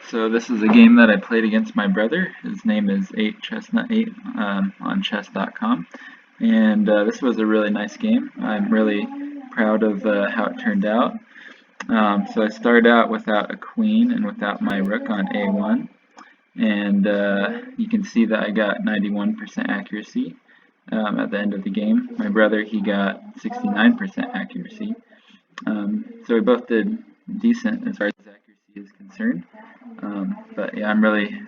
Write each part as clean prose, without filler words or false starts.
So this is a game that I played against my brother. His name is 8chestnut8 on chess.com. And this was a really nice game. I'm really proud of how it turned out. So I started out without a queen and without my rook on a1. And you can see that I got 91% accuracy at the end of the game. My brother, he got 69% accuracy. So we both did decent as far as accuracy is concerned. But yeah, I'm really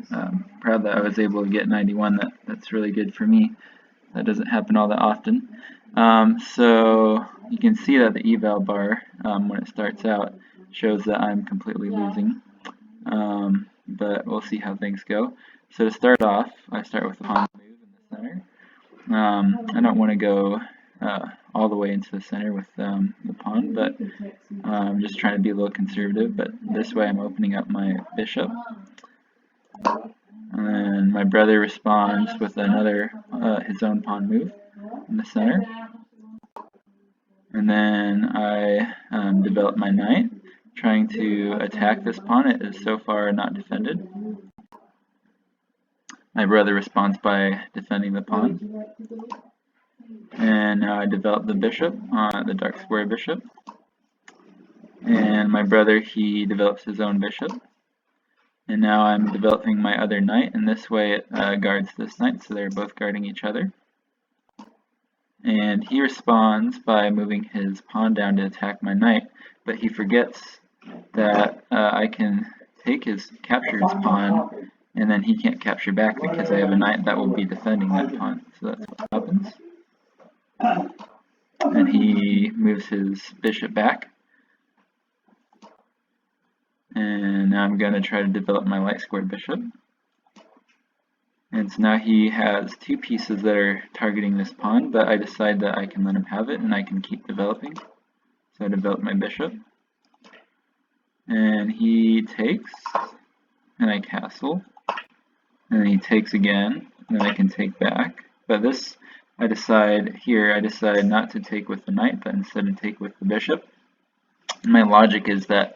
proud that I was able to get 91. That's really good for me. That doesn't happen all that often. So you can see that the eval bar, when it starts out, shows that I'm completely losing. But we'll see how things go. So to start off, I start with a pawn move in the center. I don't want to go all the way into the center with the pawn, but I'm just trying to be a little conservative. But this way I'm opening up my bishop. And my brother responds with another, his own pawn move in the center. And then I develop my knight, trying to attack this pawn. It is so far not defended. My brother responds by defending the pawn. And now I develop the bishop, the dark square bishop. And my brother, he develops his own bishop. And now I'm developing my other knight, and this way it guards this knight, so they're both guarding each other. And he responds by moving his pawn down to attack my knight, but he forgets that I can capture his pawn, and then he can't capture back because I have a knight that will be defending that pawn. So that's what happens. And he moves his bishop back. And now I'm going to try to develop my light square bishop. And so now he has two pieces that are targeting this pawn, but I decide that I can let him have it and I can keep developing. So I develop my bishop. And he takes, and I castle. And then he takes again, and then I can take back. But this, I decide not to take with the knight, but instead to take with the bishop. And my logic is that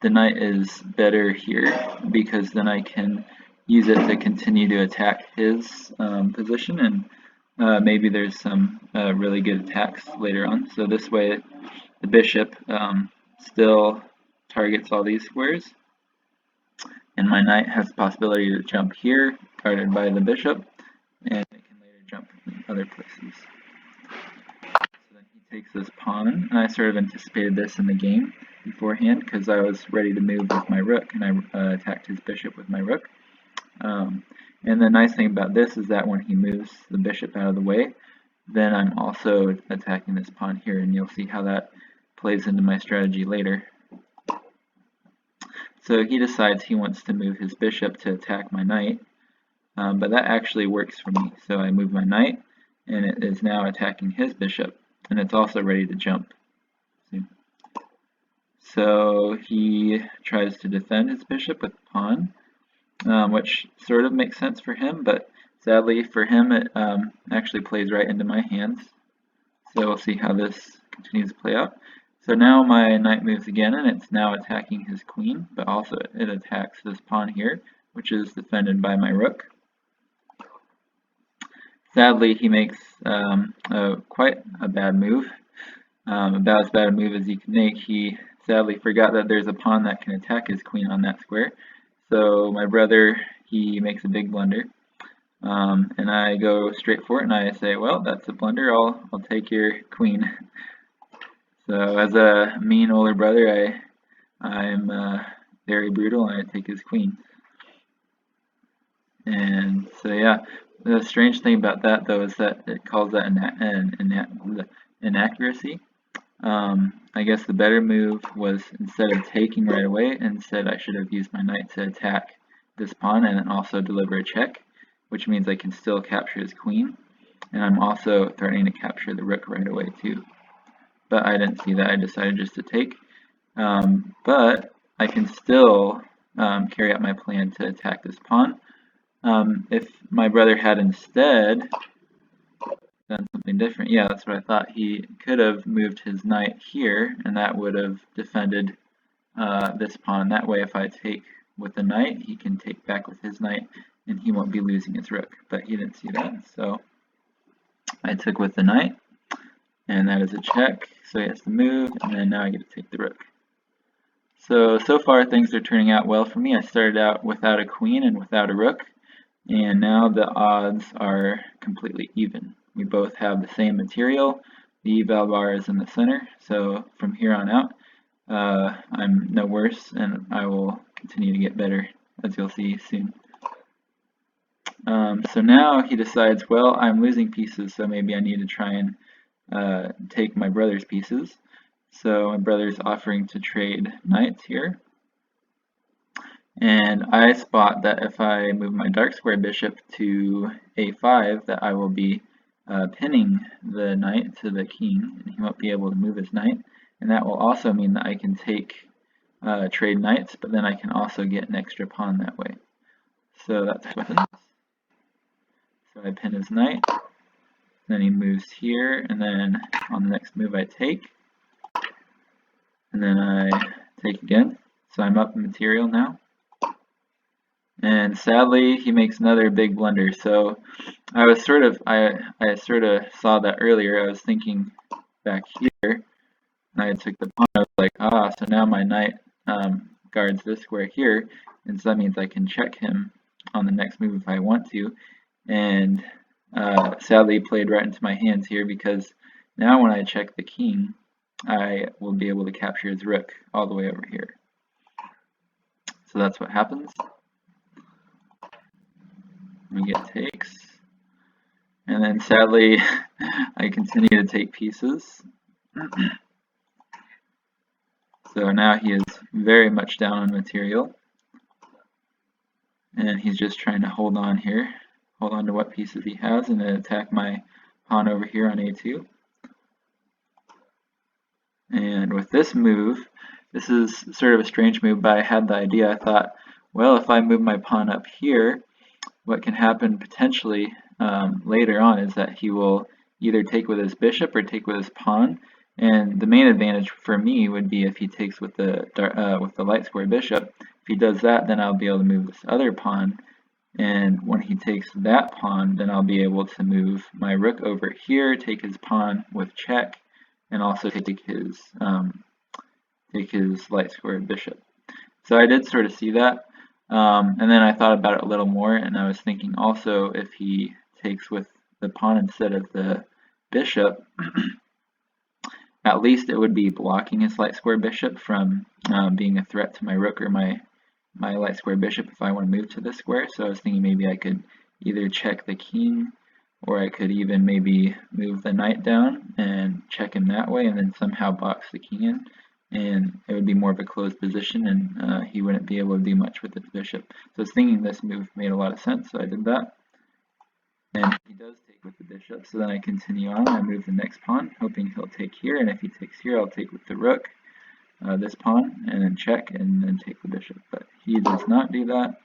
the knight is better here because then I can use it to continue to attack his position, and maybe there's some really good attacks later on. So this way the bishop still targets all these squares, and my knight has the possibility to jump here, guarded by the bishop, and it can later jump in other places. So then he takes this pawn, and I sort of anticipated this in the game beforehand because I was ready to move with my rook, and I attacked his bishop with my rook. And the nice thing about this is that when he moves the bishop out of the way, then I'm also attacking this pawn here, and you'll see how that plays into my strategy later. So he decides he wants to move his bishop to attack my knight, but that actually works for me. So I move my knight, and it is now attacking his bishop, and it's also ready to jump. See? So he tries to defend his bishop with the pawn, which sort of makes sense for him, but sadly for him it actually plays right into my hands. So we'll see how this continues to play out. So now my knight moves again, and it's now attacking his queen, but also it attacks this pawn here, which is defended by my rook. Sadly, he makes quite a bad move, about as bad a move as he can make. He sadly forgot that there's a pawn that can attack his queen on that square. So my brother, he makes a big blunder, and I go straight for it, and I say, well, that's a blunder, I'll take your queen. So as a mean older brother, I'm very brutal, and I take his queen. And so yeah, the strange thing about that though is that it calls that an inaccuracy. I guess the better move was, instead of taking right away, instead I should have used my knight to attack this pawn and then also deliver a check, which means I can still capture his queen, and I'm also threatening to capture the rook right away too. But I didn't see that, I decided just to take. But I can still carry out my plan to attack this pawn. If my brother had instead done something different, yeah, that's what I thought. He could have moved his knight here, and that would have defended this pawn. That way, if I take with the knight, he can take back with his knight, and he won't be losing his rook. But he didn't see that, so I took with the knight, and that is a check. So he has to move, and then now I get to take the rook. So far things are turning out well for me. I started out without a queen and without a rook, and now the odds are completely even. We both have the same material. The eval bar is in the center, so from here on out, I'm no worse, and I will continue to get better, as you'll see soon. So now he decides, well, I'm losing pieces, so maybe I need to try and take my brother's pieces. So my brother's offering to trade knights here. And I spot that if I move my dark square bishop to a5, that I will be pinning the knight to the king, and he won't be able to move his knight. And that will also mean that I can trade knights, but then I can also get an extra pawn that way. So that's what happens. So I pin his knight, then he moves here, and then on the next move I take, and then I take again. So I'm up in material now. And sadly, he makes another big blunder. So I was I sort of saw that earlier. I was thinking back here, and I took the pawn. I was like, so now my knight guards this square here, and so that means I can check him on the next move if I want to. And sadly, played right into my hands here, because now when I check the king, I will be able to capture his rook all the way over here. So that's what happens. We get takes, and then sadly I continue to take pieces. So now he is very much down on material, and he's just trying to hold on here, hold on to what pieces he has, and then attack my pawn over here on a2. And with this move, this is sort of a strange move, but I had the idea. I thought, well, if I move my pawn up here, what can happen potentially later on is that he will either take with his bishop or take with his pawn. And the main advantage for me would be if he takes with the light square bishop. If he does that, then I'll be able to move this other pawn. And when he takes that pawn, then I'll be able to move my rook over here, take his pawn with check, and also take his light square bishop. So I did sort of see that. And then I thought about it a little more, and I was thinking also, if he takes with the pawn instead of the bishop, at least it would be blocking his light square bishop from being a threat to my rook or my light square bishop if I want to move to this square. So I was thinking maybe I could either check the king, or I could even maybe move the knight down and check him that way, and then somehow box the king in. And it would be more of a closed position, and he wouldn't be able to do much with his bishop. So I was thinking this move made a lot of sense, so I did that. And he does take with the bishop, so then I continue on. I move the next pawn, hoping he'll take here, and if he takes here, I'll take with the rook, this pawn, and then check, and then take the bishop. But he does not do that,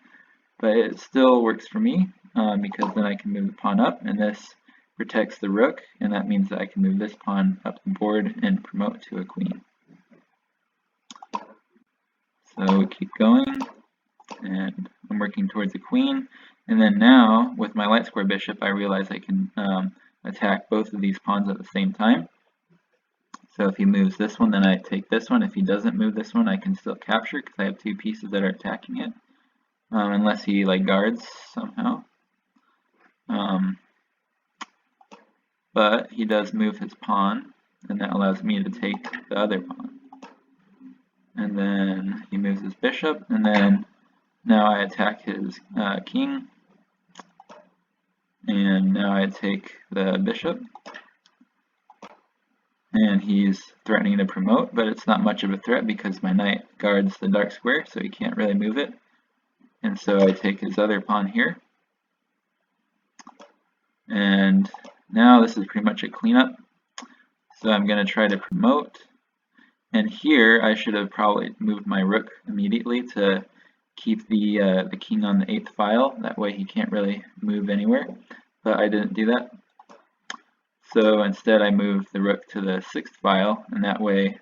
but it still works for me, because then I can move the pawn up, and this protects the rook, and that means that I can move this pawn up the board and promote to a queen. So we keep going, and I'm working towards a queen, and then now with my light square bishop I realize I can attack both of these pawns at the same time. So if he moves this one, then I take this one. If he doesn't move this one, I can still capture because I have two pieces that are attacking it, unless he guards somehow. But he does move his pawn, and that allows me to take the other pawn. And then he moves his bishop, and then now I attack his king, and now I take the bishop, and he's threatening to promote, but it's not much of a threat because my knight guards the dark square, so he can't really move it. And so I take his other pawn here, and now this is pretty much a cleanup. So I'm going to try to promote. And here I should have probably moved my rook immediately to keep the king on the 8th file. That way he can't really move anywhere. But I didn't do that. So instead I moved the rook to the 6th file, and that way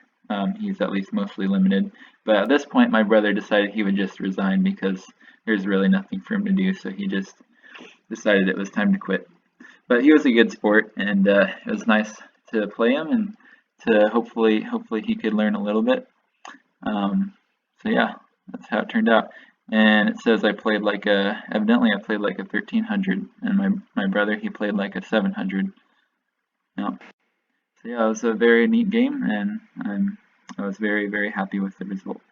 he's at least mostly limited. But at this point, my brother decided he would just resign because there's really nothing for him to do, so he just decided it was time to quit. But he was a good sport, and it was nice to play him and to hopefully he could learn a little bit. So yeah, that's how it turned out. And it says I played like evidently I played like a 1300, and my brother, he played like a 700. Yeah. So yeah, it was a very neat game, and I was very happy with the result.